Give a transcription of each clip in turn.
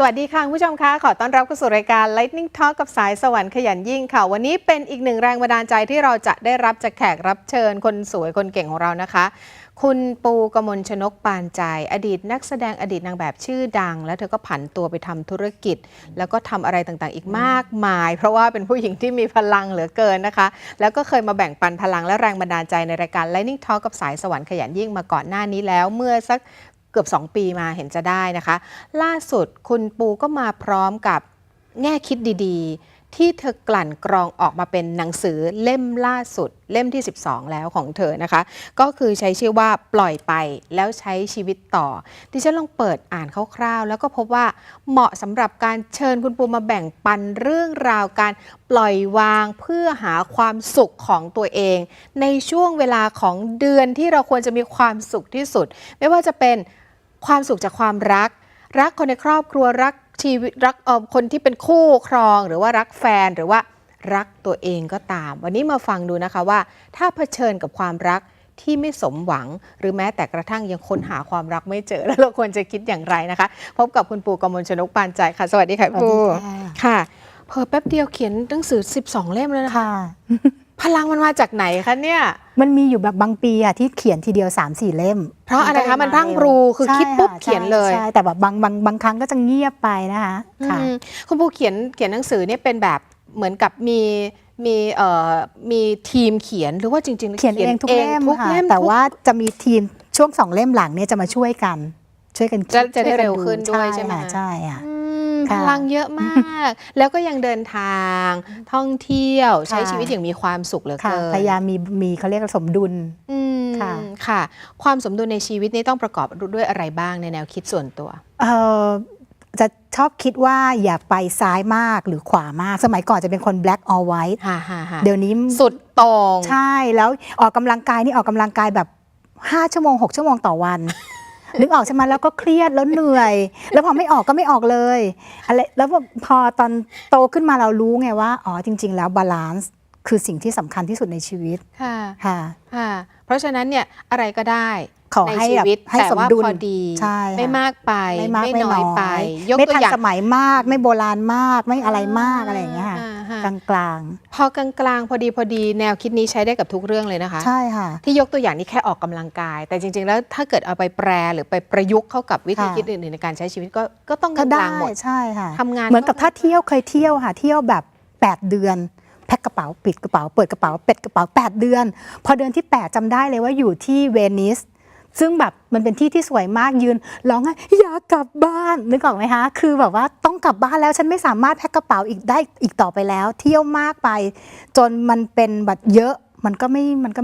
วัสดีค่ะคุณผู้ชมคะขอต้อนรับเข้าสู่รายการ Lightning Talk กับสายสวรรค์ขยันยิ่งค่ะวันนี้เป็นอีกหนึ่งแรงบันดาลใจที่เราจะได้รับจากแขกรับเชิญคนสวยคนเก่งของเรานะคะคุณปูกมลชนกปานใจอดีตนักแสดงอดีตนางแบบชื่อดังแล้วเธอก็ผันตัวไปทำธุรกิจแล้วก็ทำอะไรต่างๆอีกมากมายเพราะว่าเป็นผู้หญิงที่มีพลังเหลือเกินนะคะแล้วก็เคยมาแบ่งปันพลังและแรงบันดาลใจในรายการ Lightning Talk กับสายสวรรค์ขยันยิ่งมาก่อนหน้านี้แล้วเมื่อสักเกือบ2 ปีมาเห็นจะได้นะคะล่าสุดคุณปูก็มาพร้อมกับแง่คิดดีๆที่เธอกลั่นกรองออกมาเป็นหนังสือเล่มล่าสุดเล่มที่12แล้วของเธอนะคะก็คือใช้ชื่อว่าปล่อยไปแล้วใช้ชีวิตต่อดิฉันลองเปิดอ่านคร่าวๆแล้วก็พบว่าเหมาะสำหรับการเชิญคุณปูมาแบ่งปันเรื่องราวการปล่อยวางเพื่อหาความสุขของตัวเองในช่วงเวลาของเดือนที่เราควรจะมีความสุขที่สุดไม่ว่าจะเป็นความสุขจากความรักคนในครอบครัวรักชีวิตรักคนที่เป็นคู่ครองหรือว่ารักแฟนหรือว่ารักตัวเองก็ตามวันนี้มาฟังดูนะคะว่าถ้าเผชิญกับความรักที่ไม่สมหวังหรือแม้แต่กระทั่งยังค้นหาความรักไม่เจอแล้วเราควรจะคิดอย่างไรนะคะพบกับคุณปูกมลชนกปานใจค่ะสวัสดีค่ะปูค่ะเพิ่มแป๊บเดียวเขียนหนังสือ12 เล่มแล้วนะคะพลังมันมาจากไหนคะเนี่ยมันมีอยู่แบบบางปีอะที่เขียนทีเดียว 3-4 เล่มเพราะอะไรคะมันพรั่งพรูคือคิดปุ๊บเขียนเลยใช่แต่แบบบางครั้งก็จะเงียบไปนะคะคุณปูเขียนหนังสือเนี่ยเป็นแบบเหมือนกับมีทีมเขียนหรือว่าจริงๆเขียนเองทุกเล่มค่ะแต่ว่าจะมีทีมช่วง2 เล่มหลังเนี่ยจะมาช่วยกันจะได้เร็วขึ้นด้วยใช่ไหมใช่ค่ะพลังเยอะมากแล้วก็ยังเดินทางท่องเที่ยวใช้ชีวิตอย่างมีความสุขเหลือเกินพยายามมีเขาเรียกสมดุลค่ะความสมดุลในชีวิตนี้ต้องประกอบด้วยอะไรบ้างในแนวคิดส่วนตัวจะชอบคิดว่าอย่าไปซ้ายมากหรือขวามากสมัยก่อนจะเป็นคน black or white เดี๋ยวนี้สุดตรงใช่แล้วออกกำลังกายนี่ออกกำลังกายแบบ5 ชั่วโมง 6 ชั่วโมงต่อวันนึกออกใช่ไหมแล้วก็เครียดแล้วเหนื่อยแล้วพอไม่ออกก็ไม่ออกเลยอะไรแล้วพอตอนโตขึ้นมาเรารู้ไงว่าอ๋อจริงๆแล้วบาลานซ์คือสิ่งที่สำคัญที่สุดในชีวิตค่ะเพราะฉะนั้นเนี่ยอะไรก็ได้ขอให้สมดุลพอดีไม่มากไปไม่น้อยไปไม่ทันสมัยมากไม่โบราณมากไม่อะไรมากอะไรอย่างเงี้ยค่ะกลางพอกลางพอดีแนวคิดนี้ใช้ได้กับทุกเรื่องเลยนะคะใช่ค่ะที่ยกตัวอย่างนี้แค่ออกกำลังกายแต่จริงๆแล้วถ้าเกิดเอาไปแปรหรือไปประยุกต์เข้ากับวิธีคิดอื่นๆในการใช้ชีวิตก็ต้องกลางหมดใช่ค่ะทำงานเหมือนกับถ้าเคยเที่ยวค่ะเที่ยวแบบ8 เดือนแพ็คกระเป๋าปิดกระเป๋าเปิดกระเป๋าเป็ดกระเป๋า8 เดือนพอเดือนที่8จำได้เลยว่าอยู่ที่เวนิสซึ่งแบบมันเป็นที่สวยมากยืนร้องไห้อยากกลับบ้านนึกออกไหมคะคือแบบว่าต้องกลับบ้านแล้วฉันไม่สามารถแพ็คกระเป๋าอีกต่อไปแล้วเที่ยวมากไปจนมันเป็นแบบเยอะมันก็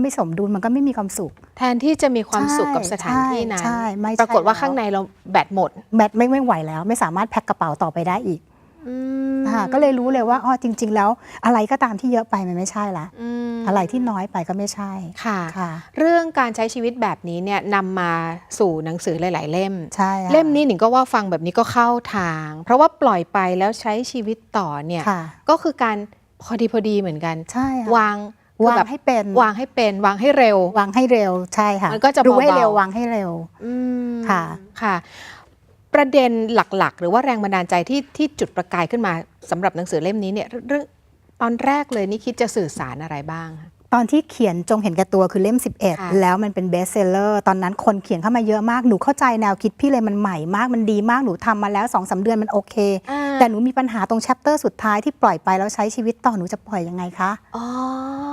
ไม่สมดุลมันก็ไม่มีความสุขแทนที่จะมีความสุขกับสถานที่นั้นปรากฏว่าข้างในเราแบตหมดไม่ไหวแล้วไม่สามารถแพ็คกระเป๋าต่อไปได้อีกก็เลยรู้เลยว่าอ๋อจริงๆแล้วอะไรก็ตามที่เยอะไปมันไม่ใช่ละอะไรที่น้อยไปก็ไม่ใช่ค่ะเรื่องการใช้ชีวิตแบบนี้เนี่ยนำมาสู่หนังสือหลายๆเล่มใช่เล่มนี้หนิงก็ว่าฟังแบบนี้ก็เข้าทางเพราะว่าปล่อยไปแล้วใช้ชีวิตต่อเนี่ยก็คือการพอดีเหมือนกันใช่วางให้เป็นวางให้เร็วใช่ค่ะมันก็จะรู้ให้เร็ววางให้เร็วค่ะประเด็นหลักๆหรือว่าแรงบันดาลใจที่จุดประกายขึ้นมาสำหรับหนังสือเล่มนี้เนี่ยเรื่องตอนแรกเลยนี่คิดจะสื่อสารอะไรบ้างตอนที่เขียนจงเห็นแก่ตัวคือเล่ม11แล้วมันเป็นเบสเซลเลอร์ตอนนั้นคนเขียนเข้ามาเยอะมากหนูเข้าใจแนวคิดพี่เลยมันใหม่มากมันดีมากหนูทำมาแล้ว 2-3 เดือนมันโอเคแต่หนูมีปัญหาตรงแชปเตอร์สุดท้ายที่ปล่อยไปแล้วใช้ชีวิตต่อหนูจะปล่อยยังไงคะ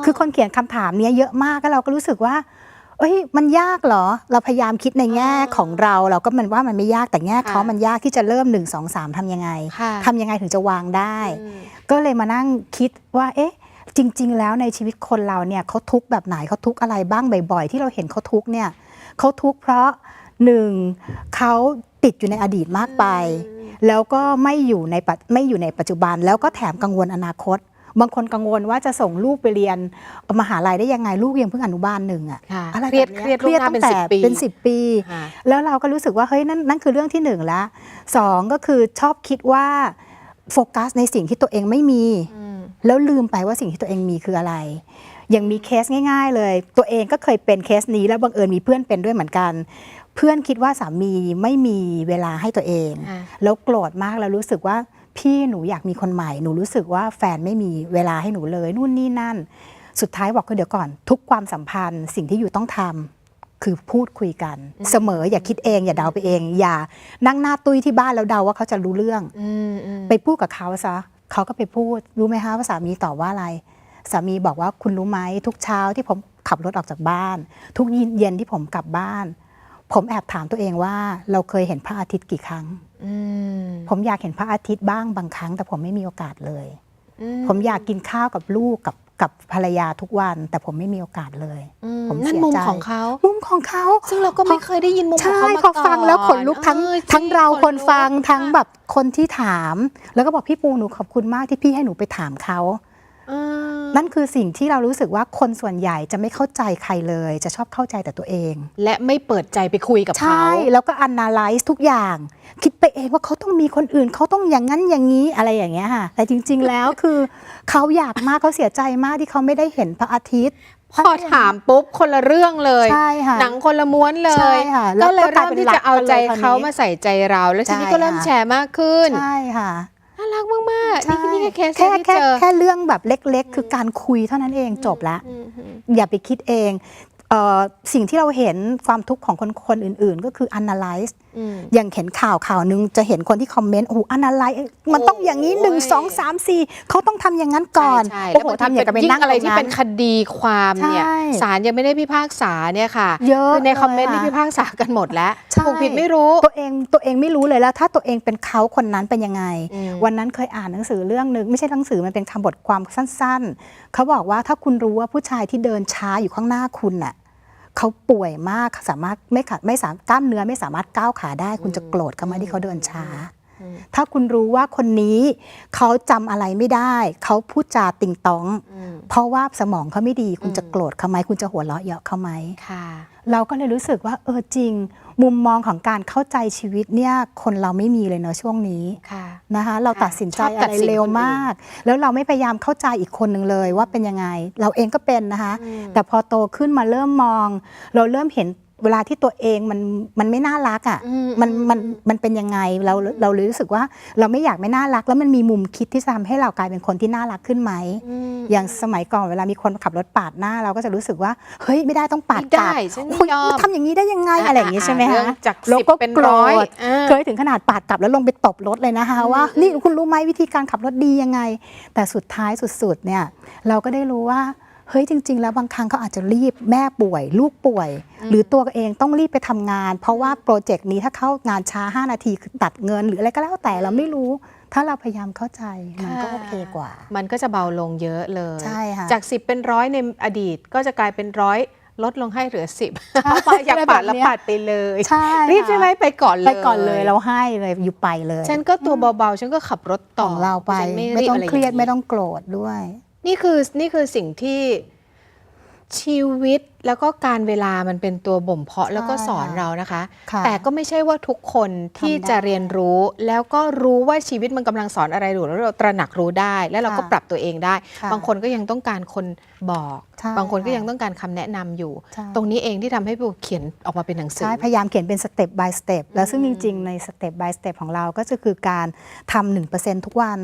คือคนเขียนคำถามนี้เยอะมากแล้วเราก็รู้สึกว่ามันยากเหรอเราพยายามคิดในแง่ของเราก็มันว่ามันไม่ยากแต่แง่เขามันยากที่จะเริ่ม1 2 3ทำยังไงถึงจะวางได้ก็เลยมานั่งคิดว่าจริงๆแล้วในชีวิตคนเราเนี่ยเขาทุกข์แบบไหนเขาทุกข์อะไรบ้างบ่อยๆที่เราเห็นเขาทุกข์เนี่ยเขาทุกข์เพราะ1เขาติดอยู่ในอดีตมากไปแล้วก็ไม่อยู่ในปัจจุบันแล้วก็แถมกังวลอนาคตบางคนกังวลว่าจะส่งลูกไปเรียนมหาลัยได้ยังไงลูกยังเพิ่งอนุบาล1อะไรเครียดตั้งแต่เป็น10 ปีแล้วเราก็รู้สึกว่าเฮ้ยนั่นคือเรื่องที่1แล้ว2ก็คือชอบคิดว่าโฟกัสในสิ่งที่ตัวเองไม่มีแล้วลืมไปว่าสิ่งที่ตัวเองมีคืออะไรอย่างมีเคสง่ายๆเลยตัวเองก็เคยเป็นเคสนี้แล้วบังเอิญมีเพื่อนเป็นด้วยเหมือนกัน เพื่อนคิดว่าสามีไม่มีเวลาให้ตัวเอง แล้วโกรธมากแล้วรู้สึกว่าพี่หนูอยากมีคนใหม่หนูรู้สึกว่าแฟนไม่มีเวลาให้หนูเลยนู่นนี่นั่นสุดท้ายบอกก็เดี๋ยวก่อนทุกความสัมพันธ์สิ่งที่อยู่ต้องทำคือพูดคุยกันเสมออย่าคิดเองอย่าเดาไปเอง อย่านั่งหน้าตุ้ยที่บ้านแล้วเดาว่าเขาจะรู้เรื่องไปพูดกับเขาซะเขาก็ไปพูดรู้ไหมคะว่าสามีตอบว่าอะไรสามีบอกว่าคุณรู้ไหมทุกเช้าที่ผมขับรถออกจากบ้านทุกเย็นที่ผมกลับบ้านผมแอบถามตัวเองว่าเราเคยเห็นพระอาทิตย์กี่ครั้งผมอยากเห็นพระอาทิตย์บ้างบางครั้งแต่ผมไม่มีโอกาสเลยผมอยากกินข้าวกับลูกกับภรรยาทุกวันแต่ผมไม่มีโอกาสเลยผมเสียใจ มุมของเขามุมของเขาซึ่งเราก็ไม่เคยได้ยินมุมของเขามาก่อน ใช่พอฟังแล้วขนลุกทั้งเราคนฟังทั้งแบบคนที่ถามแล้วก็บอกพี่ปูหนูขอบคุณมากที่พี่ให้หนูไปถามเขานั่นคือสิ่งที่เรารู้สึกว่าคนส่วนใหญ่จะไม่เข้าใจใครเลยจะชอบเข้าใจแต่ตัวเอง และไม่เปิดใจไปคุยกับเขาใช่แล้วก็ analyze ทุกอย่างคิดไปเองว่าเขาต้องมีคนอื่นเขาต้องอย่างนั้นอย่างนี้อะไรอย่างเงี้ยค่ะแต่จริงๆแล้วคือเขาอยากมากเขาเสียใจมากที่เขาไม่ได้เห็นพระอาทิตย์พอถามปุ๊บคนละเรื่องเลยใช่ค่ะหนังคนละม้วนเล ใช่ ย ค่ะ ก็เลยเริ่มที่จะเอาใจเขามาใส่ใจเราแล้วทีนี้ก็เริ่มแชร์มากขึ้นใช่ค่ะน่ารักมากๆนี่แค่เคสที่เจอแค่เรื่องแบบเล็กๆคือการคุยเท่านั้นเองจบแล้วอย่าไปคิดเองสิ่งที่เราเห็นความทุกข์ของคนอื่นๆก็คือ analyze อย่างเห็นข่าวนึงจะเห็นคนที่คอมเมนต์โอ้โห analyze มันต้องอย่างนี้1 2 3 4เขาต้องทำอย่างนั้นก่อนโอ้โหทำอย่างกับไปนั่งอะไรที่เป็นคดีความเนี่ย ศาลยังไม่ได้พิพากษาเนี่ยค่ะเยอะคือในคอมเมนต์ที่พิพากษากันหมดแล้วถูกผิดไม่รู้ตัวเองไม่รู้เลยแล้วถ้าตัวเองเป็นเขาคนนั้นเป็นยังไงวันนั้นเคยอ่านหนังสือเรื่องนึงไม่ใช่หนังสือมันเป็นคำบทความสั้นๆเขาบอกว่าถ้าคุณรู้ว่าผู้ชายที่เดินช้าอยู่ข้างหน้าคุณน่ะเขาป่วยมากสามารถไม่สามารถกล้ามเนื้อไม่สามารถก้าวขาได้คุณจะโกรธเขาไหมที่เขาเดินช้าถ้าคุณรู้ว่าคนนี้เขาจำอะไรไม่ได้เขาพูดจาติงตองเพราะว่าสมองเขาไม่ดีคุณจะโกรธเขาไหมคุณจะหัวเราะเยาะเขาไหมเราก็เลยรู้สึกว่าจริงมุมมองของการเข้าใจชีวิตเนี่ยคนเราไม่มีเลยเนาะช่วงนี้นะคะเราตัดสินใจอะไรเร็วมากแล้วเราไม่พยายามเข้าใจอีกคนหนึ่งเลยว่าเป็นยังไงเราเองก็เป็นนะคะแต่พอโตขึ้นมาเริ่มมองเราเริ่มเห็นเวลาที่ตัวเองมันไม่น่ารักอ่ะมันเป็นยังไงเราเลยรู้สึกว่าเราไม่อยากไม่น่ารักแล้วมันมีมุมคิดที่ทำให้เรากลายเป็นคนที่น่ารักขึ้นไหมอย่างสมัยก่อนเวลามีคนขับรถปาดหน้าเราก็จะรู้สึกว่าเฮ้ยไม่ได้ต้องปาดกลับคุณทำอย่างนี้ได้ยังไงอะไรอย่างนี้ใช่ไหมคะเราก็เป็นร้อยเคยถึงขนาดปาดกลับแล้วลงไปตบรถเลยนะคะว่านี่คุณรู้ไหมวิธีการขับรถดียังไงแต่สุดท้ายสุดๆเนี่ยเราก็ได้รู้ว่าเฮ้ยจริงๆแล้วบางครั้งเขาอาจจะรีบแม่ป่วยลูกป่วยหรือตัวเองต้องรีบไปทำงานเพราะว่าโปรเจกต์นี้ถ้าเข้างานช้า5 นาทีคือตัดเงินหรืออะไรก็แล้วแต่เราไม่รู้ถ้าเราพยายามเข้าใจมันก็โอเคกว่ามันก็จะเบาลงเยอะเลยใช่ค่ะจาก10เป็น100ในอดีตก็จะกลายเป็น100ลดลงให้เหลือ10อยากปัดแล้วปัดไปเลยรีบใช่ไหมไปก่อนเลยเราให้เลยอยู่ไปเลยฉันก็ตัวเบาๆฉันก็ขับรถต่อเราไปไม่ต้องเครียดไม่ต้องโกรธด้วยนี่คือสิ่งที่ชีวิตแล้วก็การเวลามันเป็นตัวบ่มเพาะแล้วก็สอนเรานะคะแต่ก็ไม่ใช่ว่าทุกคนที่จะเรียนรู้แล้วก็รู้ว่าชีวิตมันกำลังสอนอะไรอยู่แล้วเราตระหนักรู้ได้แล้วเราก็ปรับตัวเองได้บางคนก็ยังต้องการคนบอกบางคนก็ยังต้องการคำแนะนำอยู่ตรงนี้เองที่ทำให้ปูเขียนออกมาเป็นหนังสือพยายามเขียนเป็นสเต็ป by สเต็ปแล้วซึ่งจริงๆในสเต็ป by สเต็ปของเราก็จะคือการทำ 1% ทุกวัน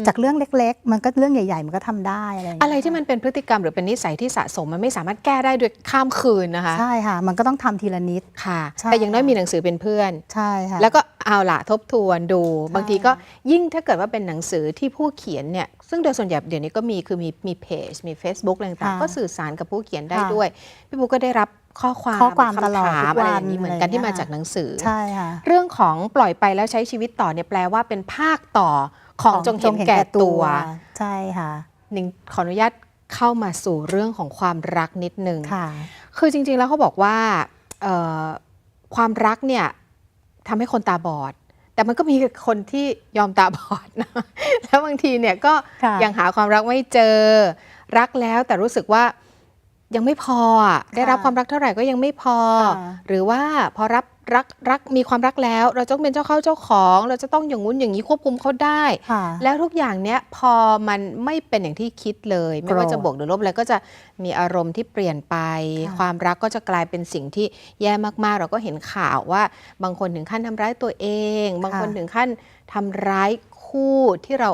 จากเรื่องเล็กๆมันก็เรื่องใหญ่ๆมันก็ทำได้อะไรที่มันเป็นพฤติกรรมหรือเป็นนิสัยที่สะสมมันไม่สามารถแก้ได้ด้วยข้ามคืนนะคะใช่ค่ะมันก็ต้องทำทีละนิดค่ะแต่อย่างน้อยมีหนังสือเป็นเพื่อนใช่ค่ะแล้วก็เอาล่ะทบทวนดูบางทีก็ยิ่งถ้าเกิดว่าเป็นหนังสือที่ผู้เขียนเนี่ยซึ่งโดยส่วนใหญ่เดี๋ยวนี้ก็มีเพจมี Facebook อะไรต่างๆก็สื่อสารกับผู้เขียนได้ด้วยพี่ปุ๊กก็ได้รับข้อความตลอดทุกวันอะไรอย่างนี้เหมือนกันที่มาจากหนังสือใช่ค่ะเรื่องของปล่อยไปแล้วใช้ชีวิตต่อเนี่ยแปลว่าเป็นภาคต่อของจงเห็นแก่ตัวใช่ค่ะหนิงขออนุญาตเข้ามาสู่เรื่องของความรักนิดนึงคือจริงๆแล้วเขาบอกว่าความรักเนี่ยทำให้คนตาบอดแต่มันก็มีคนที่ยอมตาบอดนะแล้วบางทีเนี่ยก็ยังหาความรักไม่เจอรักแล้วแต่รู้สึกว่า ยังไม่พออะได้รับความรักเท่าไหร่ก็ยังไม่พอ ค่ะ หรือว่าพอรักมีความรักแล้ว เราต้องเป็นเจ้าเข้าเจ้าของ เราจะต้องอย่างงู้นอย่างนี้ควบคุมเขาได้ ค่ะ แล้วทุกอย่างเนี้ยพอมันไม่เป็นอย่างที่คิดเลย ไม่ว่าจะบวกหรือลบอะไรก็จะมีอารมณ์ที่เปลี่ยนไป ค่ะ ความรักก็จะกลายเป็นสิ่งที่แย่มากๆ เราก็เห็นข่าวว่าบางคนถึงขั้นทำร้ายตัวเอง บางคนถึงขั้นทำร้ายคู่ที่เรา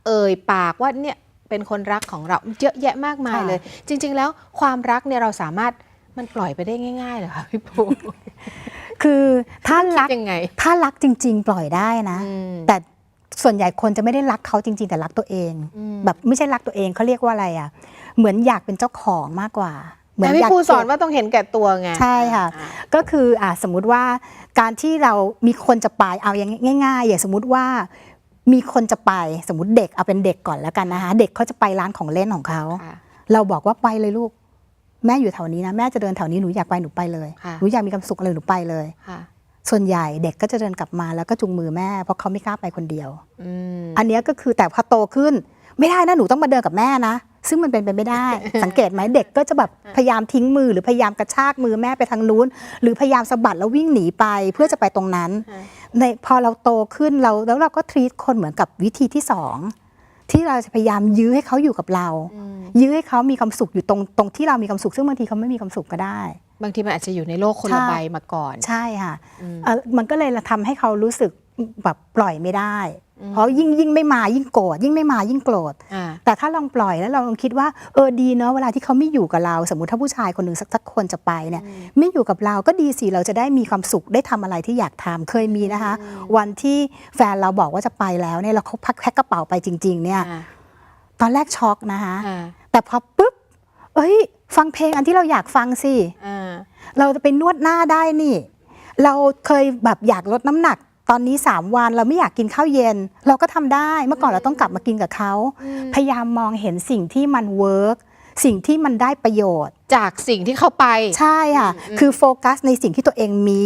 เอ่ยปากว่าเนี่ยเป็นคนรักของเราเยอะแยะมากมายเลย จริง ๆ แล้วความรักเนี่ยเราสามารถมันปล่อยไปได้ง่ายๆเหรอคะพี่ปู คือถ้า คิ รั ด ก ยังไง ถ้ารักจริง ๆ ปล่อยได้นะ อืม แต่ส่วนใหญ่คนจะไม่ได้รักเขาจริง ๆ แต่รักตัวเอง อืม แบบไม่ใช่รักตัวเองเขาเรียกว่าอะไรอ่ะ เหมือนอยากเป็นเจ้าของมากกว่า เหมือน แต่พี่ อยาก ปูสอน เก็บ ว่าต้องเห็นแก่ตัวไง ใช่ค่ะ ก็คือสมมุติว่าการที่เรามีคนจะไปเอาอย่างง่ายๆอย่างสมมุติว่ามีคนจะไปสมมติเด็กเอาเป็นเด็กก่อนแล้วกันนะคะเด็กเขาจะไปร้านของเล่นของเขา ค่ะ เราบอกว่าไปเลยลูกแม่อยู่แถวนี้นะแม่จะเดินแถวนี้หนูอยากไปหนูไปเลย ค่ะ หนูอยากมีความสุขอะไรหนูไปเลย ค่ะ ส่วนใหญ่เด็กก็จะเดินกลับมาแล้วก็จูงมือแม่เพราะเขาไม่กล้าไปคนเดียว อืม อันเนี้ยก็คือแต่พอโตขึ้นไม่ได้นะหนูต้องมาเดินกับแม่นะซึ่งมันเป็นไปไม่ได้ สังเกตไหมเด็กก็จะแบบพยายามทิ้งมือหรือพยายามกระชากมือแม่ไปทางนู้น หรือพยายามสะบัดแล้ววิ่งหนีไปเพื่อจะไปตรงนั้น ค่ะ ในพอเราโตขึ้นแล้วเราก็ทรีตคนเหมือนกับวิธีที่สองที่เราจะพยายามยื้อให้เขาอยู่กับเรา อืม ยื้อให้เขามีความสุขอยู่ตรงที่เรามีความสุขซึ่งบางทีเขาไม่มีความสุขก็ได้ บางทีมันอาจจะอยู่ในโลกคนละ ใช่ ใบมาก่อน ใช่ค่ะ อืม มันก็เลยทำให้เขารู้สึกแบบปล่อยไม่ได้ อืม เพราะยิ่งไม่มายิ่งโกรธยิ่งไม่มายิ่งโกรธ อ่า แต่ถ้าลองปล่อยแล้วเราลองคิดว่าดีเนอะเวลาที่เขาไม่อยู่กับเรา สมมติถ้าผู้ชายคนหนึ่งสักคนจะไปเนี่ยไม่อยู่กับเราก็ดีสิเราจะได้มีความสุขได้ทำอะไรที่อยากทำเคยมีนะคะ วันที่แฟนเราบอกว่าจะไปแล้วเนี่ยเราเขาแพ็คกระเป๋าไปจริง ๆ เนี่ย อ่า ตอนแรกช็อกนะคะ อ่า แต่พอปุ๊บฟังเพลงอันที่เราอยากฟังสิ อ่า เราจะไปนวดหน้าได้นี่ เราเคยแบบอยากลดน้ำหนัก ตอนนี้3 วันเราไม่อยากกินข้าวเย็น เราก็ทำได้เมื่อก่อนเราต้องกลับมากินกับเขาพยายามมองเห็นสิ่งที่มันเวิร์กสิ่งที่มันได้ประโยชน์ จากสิ่งที่เข้าไป ใช่ค่ะคือโฟกัสในสิ่งที่ตัวเองมี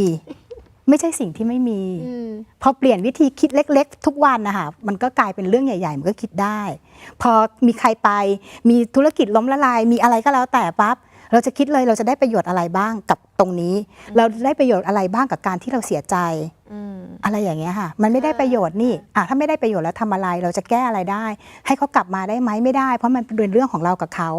ไม่ใช่สิ่งที่ไม่มี อืม พอเปลี่ยนวิธีคิดเล็กๆ ทุกวันนะคะมันก็กลายเป็นเรื่องใหญ่ๆมันก็คิดได้ พอมีใครไปมีธุรกิจล้มละลายมีอะไรก็แล้วแต่ปั๊บเราจะคิดเลยเราจะได้ประโยชน์อะไรบ้างกับตรงนี้ เราได้ประโยชน์อะไรบ้างกับการที่เราเสียใจ อืม อะไรอย่างเงี้ยค่ะมันไม่ได้ประโยชน์นี่ถ้าไม่ได้ประโยชน์แล้วทำอะไรเราจะแก้อะไรได้ ให้เขากลับมาได้ไหมไม่ได้ เพราะมันเป็นเรื่องของเรากับเขา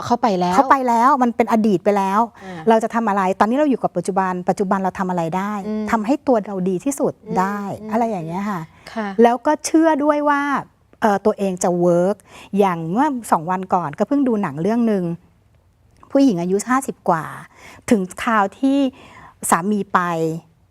เขาไปแล้ว เขาไปแล้วมันเป็นอดีตไปแล้ว อ่า เราจะทำอะไรตอนนี้เราอยู่กับปัจจุบันเราทำอะไรได้ อืม ทำให้ตัวเราดีที่สุดได้ อืม อะไรอย่างเงี้ยค่ะ ค่ะ แล้วก็เชื่อด้วยว่าตัวเองจะเวิร์กอย่างเมื่อ2 วันก่อนก็เพิ่งดูหนังเรื่องหนึ่งผู้หญิงอายุ50 กว่า ถึงคราวที่สามีไป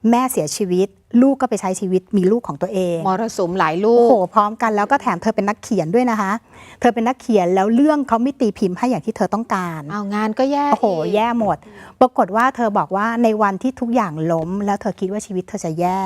แม่เสียชีวิต ลูกก็ไปใช้ชีวิตมีลูกของตัวเอง มรสุมหลายลู โอ้ ก โหพร้อมกันแล้วก็แถมเธอเป็นนักเขียนด้วยนะคะ เธอเป็นนักเขียนแล้วเรื่องเขาไม่ตีพิมพ์ให้อย่างที่เธอต้องการ เอางานก็แย่ โอ้โห อีก แย่หมด ปรากฏว่าเธอบอกว่าในวันที่ทุกอย่างล้ม แล้วเธอคิดว่าชีวิตเธอจะแย่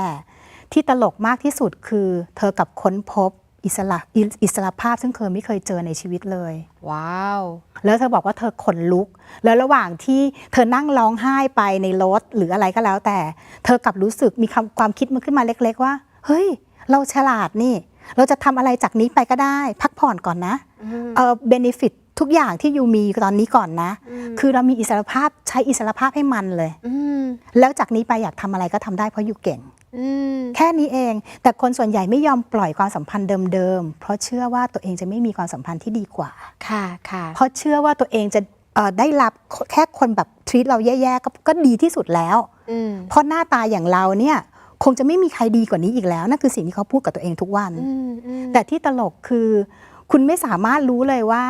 ที่ตลกมากที่สุดคือ เธอกับค้นพบอิสระภาพซึ่งเธอไม่เคยเจอในชีวิตเลย ว้าว แล้วเธอบอกว่าเธอขนลุก แล้วระหว่างที่เธอนั่งร้องไห้ไปในรถหรืออะไรก็แล้วแต่ เธอกลับรู้สึกมีความคิดมันขึ้นมาเล็กๆว่า เฮ้ย เราฉลาดนี่ เราจะทำอะไรจากนี้ไปก็ได้ พักผ่อนก่อนนะเบเนฟิตทุกอย่างที่ยูมีตอนนี้ก่อนนะ คือเรามีอิสรภาพใช้อิสรภาพให้มันเลย อืม แล้วจากนี้ไปอยากทำอะไรก็ทำได้เพราะอยู่เก่ง อืม แค่นี้เอง แต่คนส่วนใหญ่ไม่ยอมปล่อยความสัมพันธ์เดิมๆ เพราะเชื่อว่าตัวเองจะไม่มีความสัมพันธ์ที่ดีกว่า ค่ะค่ะ เพราะเชื่อว่าตัวเองจะได้รับแค่คนแบบทรีตเราแย่ๆก็ดีที่สุดแล้ว อืม เพราะหน้าตาอย่างเราเนี่ยคงจะไม่มีใครดีกว่านี้อีกแล้วนั่นคือสิ่งที่เขาพูดกับตัวเองทุกวัน อืมอืม แต่ที่ตลกคือ คุณไม่สามารถรู้เลยว่า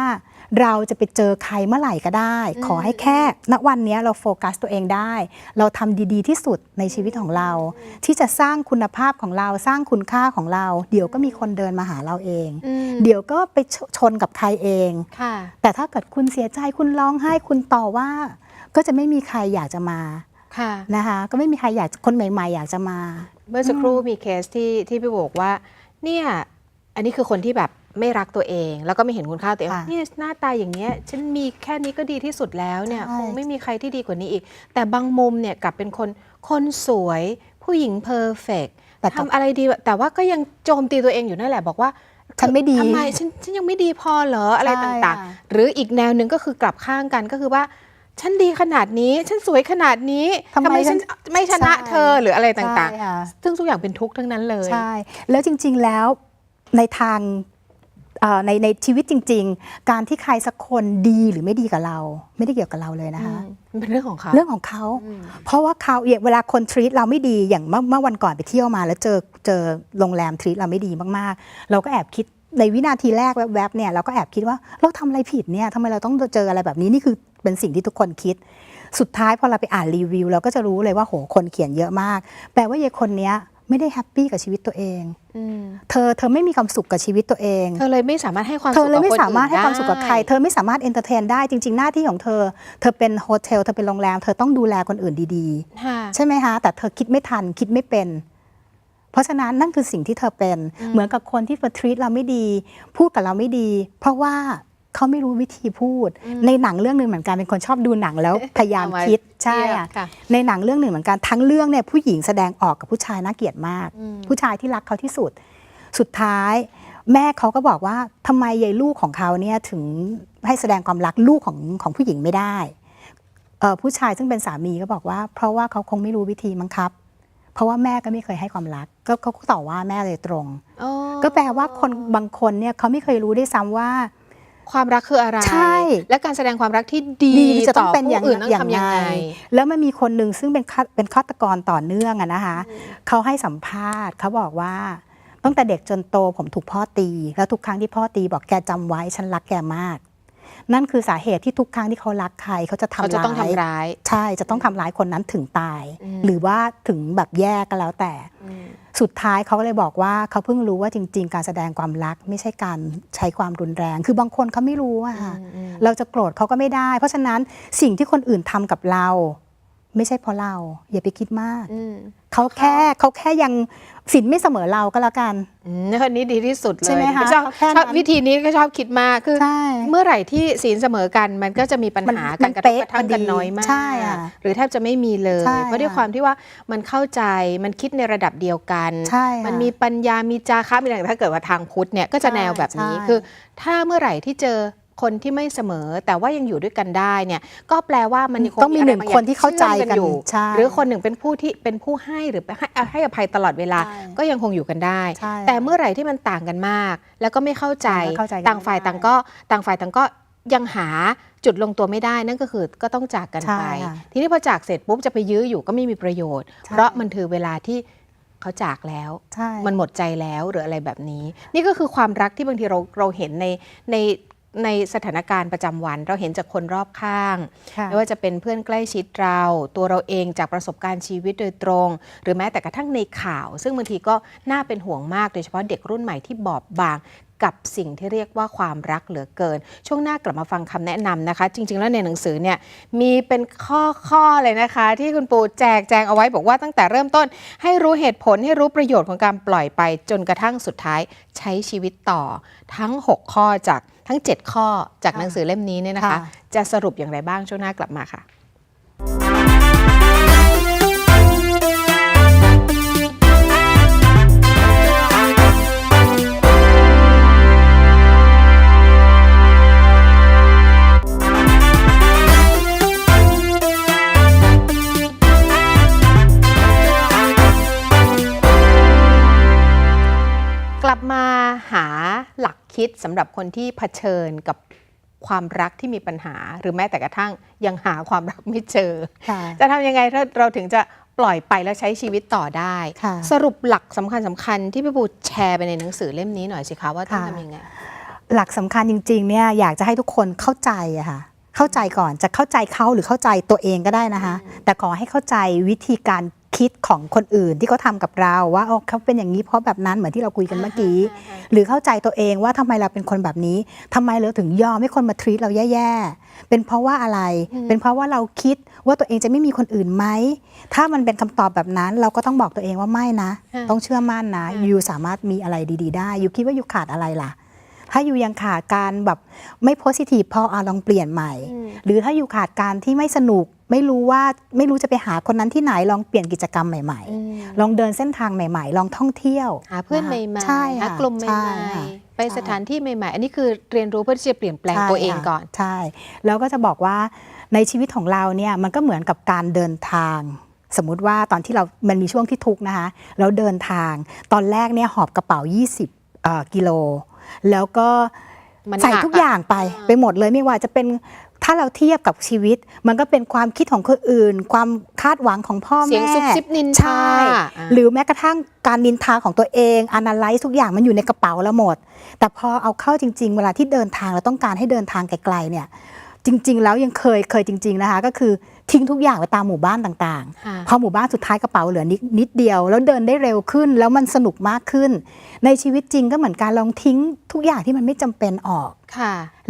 เราจะไปเจอใครเมื่อไหร่ก็ได้ ขอให้แค่ณวันนี้เราโฟกัสตัวเองได้ เราทำดีๆที่สุดในชีวิตของเรา ที่จะสร้างคุณภาพของเราสร้างคุณค่าของเรา เดี๋ยวก็มีคนเดินมาหาเราเอง อืม เดี๋ยวก็ไปชนกับใครเอง ค่ะ แต่ถ้าเกิดคุณเสียใจคุณร้องไห้คุณต่อว่า ก็จะไม่มีใครอยากจะมา ค่ะ นะคะก็ไม่มีใครอยากคนใหม่ๆ อยากจะมา เมื่อสักครู่มีเคสที่พี่บอกว่า เนี่ยอันนี้คือคนที่แบบไม่รักตัวเอง แล้วก็ไม่เห็นคุณค่าตัวเอง ค่ะ เนี่ยหน้าตาอย่างเงี้ยฉันมีแค่นี้ก็ดีที่สุดแล้วเนี่ย ใช่ คงไม่มีใครที่ดีกว่านี้อีก แต่บางมุมเนี่ยกลับเป็นคนสวยผู้หญิงเพอร์เฟกต์ แต่ ทำอะไรดีแต่ว่าก็ยังโจมตีตัวเองอยู่นั่นแหละบอกว่า ฉันไม่ดี ทำไมฉันยังไม่ดีพอเหรออะไร ใช่ ต่าง ค่ะ ๆ หรืออีกแนวหนึ่งก็คือกลับข้างกันก็คือว่า ฉันดีขนาดนี้ฉันสวยขนาดนี้ ทำไม ฉันไม่ชนะ ใช่ เธอหรืออะไรต่าง ใช่ค่ะ ๆ ซึ่งทุกอย่างเป็นทุกข์ทั้งนั้นเลย ใช่ แล้วจริงๆแล้วในทางในชีวิตจริงๆ การที่ใครสักคนดีหรือไม่ดีกับเรา ไม่ได้เกี่ยวกับเราเลยนะคะ มันเป็นเรื่องของเขา เรื่องของเขา เพราะว่าเขาเวลาคนทรีตเราไม่ดีอย่างเมื่อวันก่อนไปเที่ยวมาแล้วเจอโรงแรมทรีตเราไม่ดีมากๆ เราก็แอบคิดในวินาทีแรกแวบๆเนี่ยเราก็แอบคิดว่าเราทำอะไรผิดเนี่ยทำไมเราต้องเจออะไรแบบนี้นี่คือเป็นสิ่งที่ทุกคนคิด สุดท้ายพอเราไปอ่านรีวิวเราก็จะรู้เลยว่าโหคนเขียนเยอะมากแปลว่ายายคนเนี้ยไม่ได้แฮปปี้กับชีวิตตัวเอง เธอไม่มีความสุขกับชีวิตตัวเอง เธอเลยไม่สามารถให้ความ เธ สุ อ ข เลย กับ ไม่ คน สามารถให้ความสุขกับใคร ได้ เธอไม่สามารถเอนเตอร์เทนได้จริงๆหน้าที่ของเธอเป็นโฮเทลเธอเป็นโรงแรมเธอต้องดูแลคนอื่นดี ค่ะ ๆ ใช่ไหมคะแต่เธอคิดไม่ทันคิดไม่เป็น เพราะฉะนั้นนั่นคือสิ่งที่เธอเป็นเหมือนกับคนที่มาทรีตเราไม่ดีพูดกับเราไม่ดี เพราะว่าเขาไม่รู้วิธีพูด ในหนังเรื่องหนึ่งเหมือนกันเป็นคนชอบดูหนังแล้วพยายาม เอามา คิดใช่ เทียบ อะ ค่ะ ในหนังเรื่องหนึ่งเหมือนกันทั้งเรื่องเนี่ยผู้หญิงแสดงออกกับผู้ชายน่าเกลียดมาก ผู้ชายที่รักเขาที่สุด สุดท้ายแม่เขาก็บอกว่าทำไมยายลูกของเขาเนี่ยถึงให้แสดงความรักลูกของผู้หญิงไม่ได้ผู้ชายซึ่งเป็นสามีก็บอกว่า เพราะว่าเขาคงไม่รู้วิธีมั้งครับ เพราะว่าแม่ก็ไม่เคยให้ความรักก็เขาก็ต่อว่าแม่เลยตรง อ๋อ ก็แปลว่าคนบางคนเนี่ยเขาไม่เคยรู้ด้วยซ้ำว่า ความรักคืออะไร ใช่ และการแสดงความรักที่ดี ดีจะต้องเป็น ผู้ อย่าง อื่นต้องทำยังไง แล้วมันมีคนหนึ่งซึ่งเป็นฆาตกรต่อเนื่องอะนะคะเขาให้สัมภาษณ์เขาบอกว่าตั้งแต่เด็กจนโตผมถูกพ่อตี แล้วทุกครั้งที่พ่อตีบอกแกจำไว้ฉันรักแกมาก นั่นคือสาเหตุที่ทุกครั้งที่เขารักใครเขาจะทำ เขาจะ ร้าย ต้องทำร้าย ใช่จะต้องทำร้ายคนนั้นถึงตาย หรือว่าถึงแบบแย่ก็แล้วแต่ สุดท้ายเขาก็เลยบอกว่าเขาเพิ่งรู้ว่าจริง ๆ การแสดงความรักไม่ใช่การใช้ความรุนแรง คือบางคนเขาไม่รู้อะค่ะเราจะโกรธเขาก็ไม่ได้ เพราะฉะนั้นสิ่งที่คนอื่นทำกับเรา ไม่ใช่เพราะเราอย่าไปคิดมากเขาแค่ยังสินไม่เสมอเราก็แล้วกัน นี่คนนี้ดีที่สุดเลย ใช่ไหมคะ ชอบ เขาแค่ ชอบ นั้น วิธีนี้ก็ชอบคิดมากคือ ใช่ เมื่อไหร่ที่ศีลเสมอกันมันก็จะมีปัญหา มั การ น กระทบ เป๊ะ กระทั่งกัน พอดี น้อยมาก ใช่อะ หรือแทบจะไม่มีเลย ใช่ เพราะด้วยความที่ว่ามันเข้าใจมันคิดในระดับเดียวกัน ใช่ค่ะ มันมีปัญญามีจาคะมีอะไรถ้าเกิดว่าทางพุทธเนี่ยก็จะ ใช่ แนวแบบนี้ ใช่ คือ ถ้าเมื่อไหร่ที่เจอคนที่ไม่เสมอ แต่ว่ายังอยู่ด้วยกันได้เนี่ยก็แปลว่ามันยังคง ต้องมี ะไร หนึ่ง บาอย่า คนที่เข้าใจ ชื่อม กัน อยู่ ใช่ หรือคนหนึ่งเป็นผู้ให้หรือให้อภัยตลอดเวลา ใช่ ก็ยังคงอยู่กันได้ ใช่ แต่เมื่อไหร่ที่มันต่างกันมาก แล้วก็ไม่เข้าใจ ไม่เข้าใจกัน ต่างฝ่าย ไม่ได้ ต่างฝ่ายต่างก็ยังหาจุดลงตัวไม่ได้นั่นก็คือก็ต้องจากกัน ใช่ ไป ค่ะ ทีนี้พอจากเสร็จปุ๊บจะไปยื้ออยู่ก็ไม่มีประโยชน์ ใช่ เพราะมันถือเวลาที่เขาจากแล้ว ใช่ มันหมดใจแล้วหรืออะไรแบบนี้ นี่ก็คือความรักที่บางทีเราเห็นในสถานการณ์ประจำวัน เราเห็นจากคนรอบข้าง ค่ะ ไม่ว่าจะเป็นเพื่อนใกล้ชิดเราตัวเราเองจากประสบการณ์ชีวิตโดยตรง หรือแม้แต่กระทั่งในข่าว ซึ่งบางทีก็น่าเป็นห่วงมากโดยเฉพาะเด็กรุ่นใหม่ที่บอบบางกับสิ่งที่เรียกว่าความรักเหลือเกิน ช่วงหน้ากลับมาฟังคำแนะนำนะคะ จริง ๆ แล้วในหนังสือเนี่ยมีเป็นข้อเลยนะคะ ที่คุณปูแจงเอาไว้บอกว่าตั้งแต่เริ่มต้น ให้รู้เหตุผลให้รู้ประโยชน์ของการปล่อยไปจนกระทั่งสุดท้ายใช้ชีวิตต่อทั้ง 6 ข้อจากทั้ง 7 ข้อจากหนังสือเล่มนี้เนี่ยนะคะ ค่ะ จะสรุปอย่างไรบ้างช่วงหน้ากลับมาค่ะ กลับมาหาหลักคิดสำหรับคนที่เผชิญกับความรักที่มีปัญหา หรือแม้แต่กระทั่งยังหาความรักไม่เจอ ค่ะ จะทำยังไงถ้าเราถึงจะปล่อยไปแล้วใช้ชีวิตต่อได้ ค่ะ สรุปหลักสำคัญที่พี่ปูแชร์ไปในหนังสือเล่มนี้หน่อยสิคะว่าต้อง ค่ะ ทำยังไง หลักสำคัญจริงๆเนี่ยอยากจะให้ทุกคนเข้าใจอะค่ะเข้าใจก่อนจะเข้าใจเขาหรือเข้าใจตัวเองก็ได้นะคะ แต่ขอให้เข้าใจวิธีการคิดของคนอื่นที่เขาทำกับเราว่าอ๋อเขาเป็นอย่างนี้เพราะแบบนั้นเหมือนที่เราคุยกันเมื่อกี้ หรือเข้าใจตัวเองว่าทำไมเราเป็นคนแบบนี้ทำไมเราถึงยอมให้คนมาทรีตเราแย่ๆเป็นเพราะว่าอะไร เป็นเพราะว่าเราคิดว่าตัวเองจะไม่มีคนอื่นไหมถ้ามันเป็นคำตอบแบบนั้นเราก็ต้องบอกตัวเองว่าไม่นะ ค่ะ ต้องเชื่อมั่นนะ ค่ะ ยูสามารถมีอะไรดีๆได้ยูคิดว่ายูขาดอะไรล่ะ ถ้าอยู่ยังขาดการแบบไม่โพสิทีฟพอลองเปลี่ยนใหม่ หรือถ้าอยู่ขาดการที่ไม่สนุกไม่รู้จะไปหาคนนั้นที่ไหนลองเปลี่ยนกิจกรรมใหม่ๆลองเดินเส้นทางใหม่ๆลองท่องเที่ยวหาเพื่อนใหม่ๆ ใช่ หากลุ่มใหม่ๆไปสถานที่ใหม่ๆอันนี้คือเรียนรู้เพื่อที่จะเปลี่ยนแปลงตัวเองก่อนใช่แล้วก็จะบอกว่าในชีวิตของเราเนี่ยมันก็เหมือนกับการเดินทางสมมุติว่าตอนที่มันมีช่วงที่ทุกข์นะคะแล้วเดินทางตอนแรกเนี่ยหอบกระเป๋า20กิโลแล้วก็ใส่ทุกอย่างไปหมดเลยไม่ว่าจะเป็นถ้าเราเทียบกับชีวิตมันก็เป็นความคิดของคนอื่นความคาดหวังของพ่อแม่เสียงซุบซิบนินทาหรือแม้กระทั่งการนินทาของตัวเองanalyze ทุกอย่างมันอยู่ในกระเป๋าแล้วหมดแต่พอเอาเข้าจริงๆเวลาที่เดินทางเราต้องการให้เดินทางไกลๆเนี่ยจริงๆแล้วยังเคยจริงๆนะคะก็คือทิ้งทุกอย่างไปตามหมู่บ้านต่างๆพอหมู่บ้านสุดท้ายกระเป๋าเหลือนิดเดียวแล้วเดินได้เร็วขึ้นแล้วมันสนุกมากขึ้นในชีวิตจริงก็เหมือนการลองทิ้งทุกอย่างที่มันไม่จำเป็นออก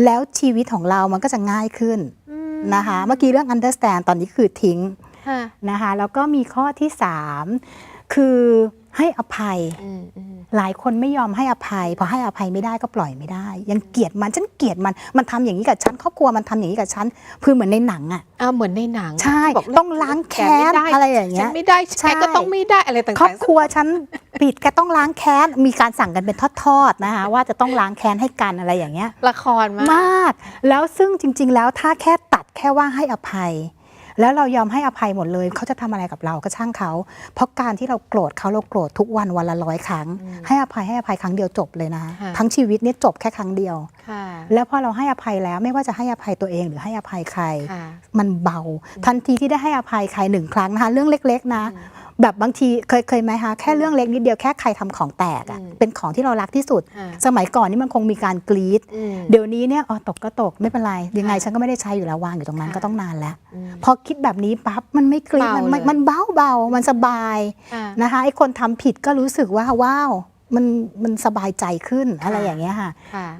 แล้วชีวิตของเรามันก็จะง่ายขึ้นนะคะเมื่อกี้เรื่อง understand ตอนนี้คือทิ้งนะคะแล้วก็มีข้อที่3คือให้อภัยหลายคนไม่ยอมให้อภัยพอให้อภัยไม่ได้ก็ปล่อยไม่ได้ยังเกลียดมันฉันเกลียดมันทำอย่างนี้กับฉันครอบครัวมันทำอย่างนี้กับฉันคือเหมือนในหนังเหมือนในหนังใช่ต้องล้างแค้นอะไรอย่างเงี้ยฉันไม่ได้แกก็ต้องไม่ได้อะไรต่างๆครอบครัวฉันผิดแกต้องล้างแค้นมีการสั่งกันเป็นทอดๆนะคะว่าจะต้องล้างแค้นให้กันอะไรอย่างเงี้ยละครมากแล้วซึ่งจริงๆแล้วถ้าแค่ตัดแค่ว่าให้อภัยแล้วเรายอมให้อภัยหมดเลยเขาจะทำอะไรกับเราก็ช่างเขาเพราะการที่เราโกรธเขาเราโกรธทุกวันละ100 ครั้งให้อภัยครั้งเดียวจบเลยนะทั้งชีวิตนี้จบแค่ครั้งเดียวแล้วพอเราให้อภัยแล้วไม่ว่าจะให้อภัยตัวเองหรือให้อภัยใครมันเบาทันทีที่ได้ให้อภัยใคร1 ครั้งนะคะเรื่องเล็กๆนะแบบบางทีเคยไหมคะแค่เรื่องเล็กนิดเดียวแค่ใครทำของแตกเป็นของที่เรารักที่สุดสมัยก่อนนี่มันคงมีการกรี๊ดเดี๋ยวนี้เนี่ยตกก็ตกไม่เป็นไรยังไงฉันก็ไม่ได้ใช้อยู่แล้ววางอยู่ตรงนั้นก็ต้องนานแล้วพอคิดแบบนี้ปั๊บมันไม่กรี๊ดมันเบามันสบายนะคะไอ้คนทำผิดก็รู้สึกว่าว้าวมันสบายใจขึ้นอะไรอย่างเงี้ยค่ะ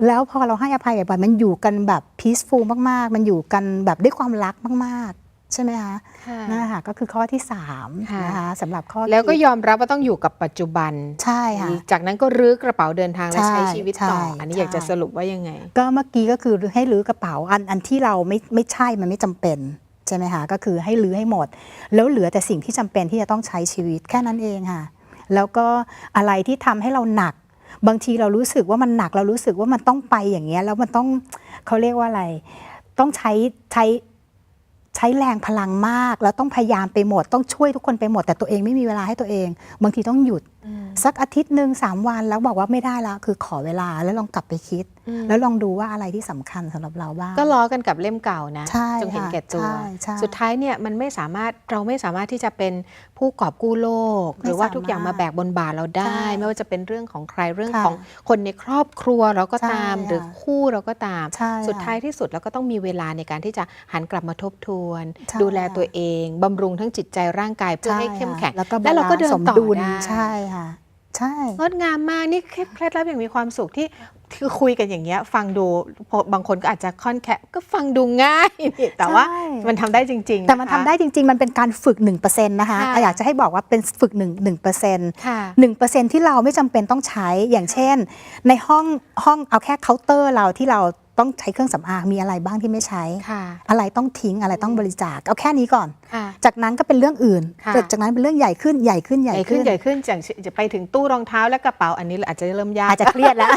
แล้วพอเราให้อภัยบ่อยๆมันอยู่กันแบบ peaceful มากๆมันอยู่กันแบบด้วยความรักมากๆใช่ไหมคะนั่นแหละค่ะก็คือข้อที่3นะคะสำหรับข้อแล้วก็ยอมรับว่าต้องอยู่กับปัจจุบันใช่ค่ะจากนั้นก็รื้อกระเป๋าเดินทางและใช้ชีวิตต่ออันนี้อยากจะสรุปว่ายังไงก็เมื่อกี้ก็คือให้รื้อกระเป๋าอันที่เราไม่ใช่มันไม่จำเป็นใช่ไหมคะก็คือให้รื้อให้หมดแล้วเหลือแต่สิ่งที่จำเป็นที่จะต้องใช้ชีวิตแค่นั้นเองค่ะแล้วก็อะไรที่ทำให้เราหนักบางทีเรารู้สึกว่ามันหนักเรารู้สึกว่ามันต้องไปอย่างเงี้ยแล้วมันต้องเขาเรียกว่าอะไรต้องใช้แรงพลังมากแล้วต้องพยายามไปหมดต้องช่วยทุกคนไปหมดแต่ตัวเองไม่มีเวลาให้ตัวเองบางทีต้องหยุดสักอาทิตย์หนึ่ง3 วันแล้วบอกว่าไม่ได้แล้วคือขอเวลาแล้วลองกลับไปคิดแล้วลองดูว่าอะไรที่สำคัญสำหรับเราบ้างก็ล้อกันกับเล่มเก่านะจงเห็นแก่ตัวสุดท้ายเนี่ยมันเราไม่สามารถที่จะเป็นผู้กอบกู้โลกหรือว่าทุกอย่างมาแบกบนบ่าเราได้ไม่ว่าจะเป็นเรื่องของใครเรื่องของคนในครอบครัวเราก็ตามหรือคู่เราก็ตามสุดท้ายที่สุดเราก็ต้องมีเวลาในการที่จะหันกลับมาทบทวนดูแลตัวเองบำรุงทั้งจิตใจร่างกายเพื่อให้เข้มแข็งแล้วเราก็เดินต่อได้ใช่ค่ะใช่งดงามมากนี่เคล็ดลับอย่างมีความสุขที่คือคุยกันอย่างเงี้ยฟังดูบางคนก็อาจจะค่อนแค่ก็ฟังดูง่ายแต่ว่ามันทำได้จริงๆแต่มันทำได้จริงๆมันเป็นการฝึก 1% นะคะอยากจะให้บอกว่าเป็นฝึก1% ที่เราไม่จำเป็นต้องใช้อย่างเช่นในห้องเอาแค่เคาน์เตอร์เราที่เราต้องใช้เครื่องสำอางมีอะไรบ้างที่ไม่ใช้อะไรต้องทิ้งอะไรต้องบริจาคเอาแค่นี้ก่อนจากนั้นก็เป็นเรื่องอื่นจากนั้นเป็นเรื่องใหญ่ขึ้นจะไปถึงตู้รองเท้าและกระเป๋าอันนี้อาจจะเริ่มยากอาจจะเครียดแล้ว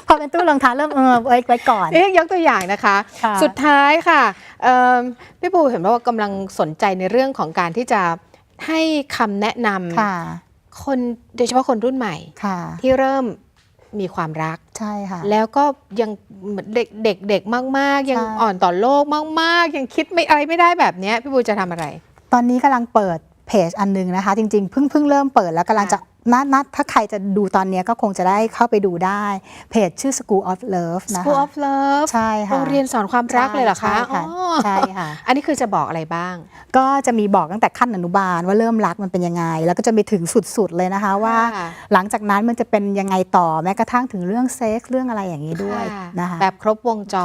พอเป็นตู้รองเท้าเริ่มไว้ก่อนยกตัวอย่างนะคะสุดท้ายค่ะพี่ปูเห็นว่ากำลังสนใจในเรื่องของการที่จะให้คำแนะนำคนโดยเฉพาะคนรุ่นใหม่ที่เริ่มมีความรักใช่ค่ะแล้วก็ยังเด็กมากๆยังอ่อนต่อโลกมากๆยังคิดอะไรไม่ได้แบบนี้พี่ปูจะทำอะไรตอนนี้กำลังเปิดเพจอันนึงนะคะจริงๆเพิ่งเริ่มเปิดแล้วกำลังจะนัดถ้าใครจะดูตอนนี้ก็คงจะได้เข้าไปดูได้เพจชื่อ School of Love นะคะ School of Love ใช่ค่ะโรงเรียนสอนความรักเลยเหรอคะใช่ค่ะอันนี้คือจะบอกอะไรบ้างก็จะมีบอกตั้งแต่ขั้นอนุบาลว่าเริ่มรักมันเป็นยังไงแล้วก็จะไปถึงสุดๆเลยนะคะว่าหลังจากนั้นมันจะเป็นยังไงต่อแม้กระทั่งถึงเรื่องเซ็กส์เรื่องอะไรอย่างนี้ด้วยนะคะแบบครบวงจ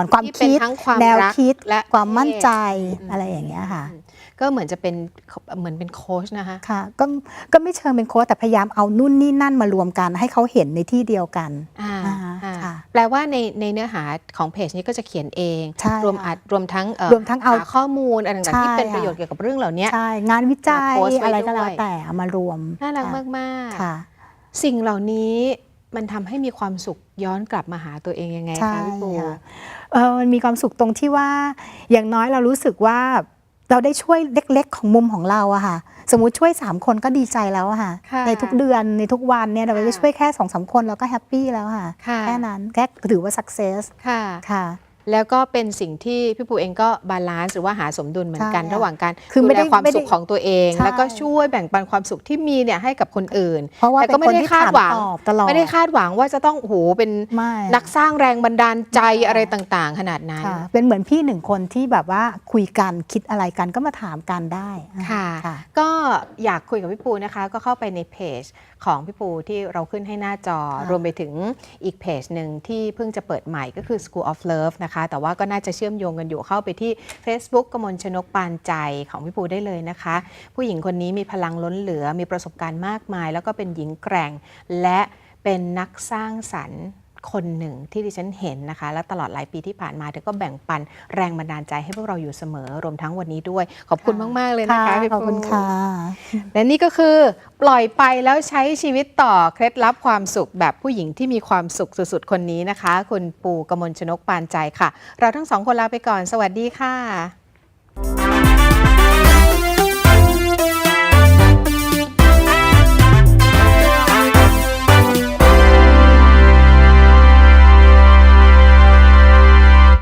รความคิดแนวคิดและความมั่นใจอะไรอย่างเงี้ยค่ะ ก็เหมือนจะเป็นเหมือนเป็นโค้ชนะคะ ค่ะก็ไม่เชิงเป็นโค้ชแต่พยายามเอานู่นนี่นั่นมารวมกันให้เขาเห็นในที่เดียวกัน อ่า ค่ะ แปลว่าในเนื้อหาของเพจนี้ก็จะเขียนเอง ใช่ รวม ค่ะ รวมทั้ง รวมทั้งเอา หาข้อมูลอะไรต่างๆที่เป็น ใช่ ประโยชน์เกี่ยวกับเรื่องเหล่านี้ ใช่งานวิจัย มาโพสต์ไว้ อะไรก็ ด้วย แล้วแต่เอามารวม น่ารัก ค่ะ มากๆ ค่ะ สิ่งเหล่านี้มันทำให้มีความสุขย้อนกลับมาหาตัวเองยังไง ใช่ คะพี่ปู ค่ะมันมีความสุขตรงที่ว่าอย่างน้อยเรารู้สึกว่าเราได้ช่วยเล็กๆของมุมของเราอะค่ะสมมุติช่วย3คนก็ดีใจแล้วอะค่ะ ค่ะ ในทุกเดือนในทุกวันเนี่ยเรา ค่ะ ได้ช่วยแค่2-3 คนเราก็แฮปปี้แล้วค่ะ ค่ะ แค่นั้นแค่ถือว่า success ค่ะ ค่ะ แล้วก็เป็นสิ่งที่พี่ปูเองก็บาลานซ์หรือว่าหาสมดุลเหมือนกัน ใช่ ระหว่างการ คือ ดู ไม่ แล ได้ ความ ไม่ได้ สุขของตัวเอง ใช่ แล้วก็ช่วยแบ่งปันความสุขที่มีเนี่ยให้กับคนอื่น เพราะว่า แต่ เป็ ก็ น ไม่ คน ได้ ที่ คาด ถาม หวัง ตอบตลอด ไม่ได้คาดหวังว่าจะต้องโอ้โหเป็น ไม่ นักสร้างแรงบันดาลใจ ไม่ อะไรต่างๆ ขนาดนั้น ค่ะเป็นเหมือนพี่1 คนที่แบบว่าคุยกันคิดอะไรกันก็มาถามกันได้ ค่ะ ค่ะ ก็อยากคุยกับพี่ปูนะคะ ก็เข้าไปในเพจของพี่ปูที่เราขึ้นให้หน้าจอ ค่ะ รวมไปถึงอีกเพจหนึ่งที่เพิ่งจะเปิดใหม่ก็คือ School of Love นะคะ แต่ว่าก็น่าจะเชื่อมโยงกันอยู่เข้าไปที่ Facebook กมลชนกปานใจของพี่ปูได้เลยนะคะ ผู้หญิงคนนี้มีพลังล้นเหลือมีประสบการณ์มากมาย แล้วก็เป็นหญิงแกร่ง และเป็นนักสร้างสรรค์คนหนึ่งที่ดิฉันเห็นนะคะ และตลอดหลายปีที่ผ่านมาเธอก็แบ่งปันแรงบันดาลใจให้พวกเราอยู่เสมอรวมทั้งวันนี้ด้วย ขอบคุณมาก ๆ เลยนะคะพี่ ขอบ ปู คุณค่ะ และนี่ก็คือปล่อยไปแล้วใช้ชีวิตต่อเคล็ดลับความสุขแบบผู้หญิงที่มีความสุขสุดๆคนนี้นะคะ คุณปูกมลชนกปานใจค่ะ เราทั้งสองคนลาไปก่อนสวัสดีค่ะ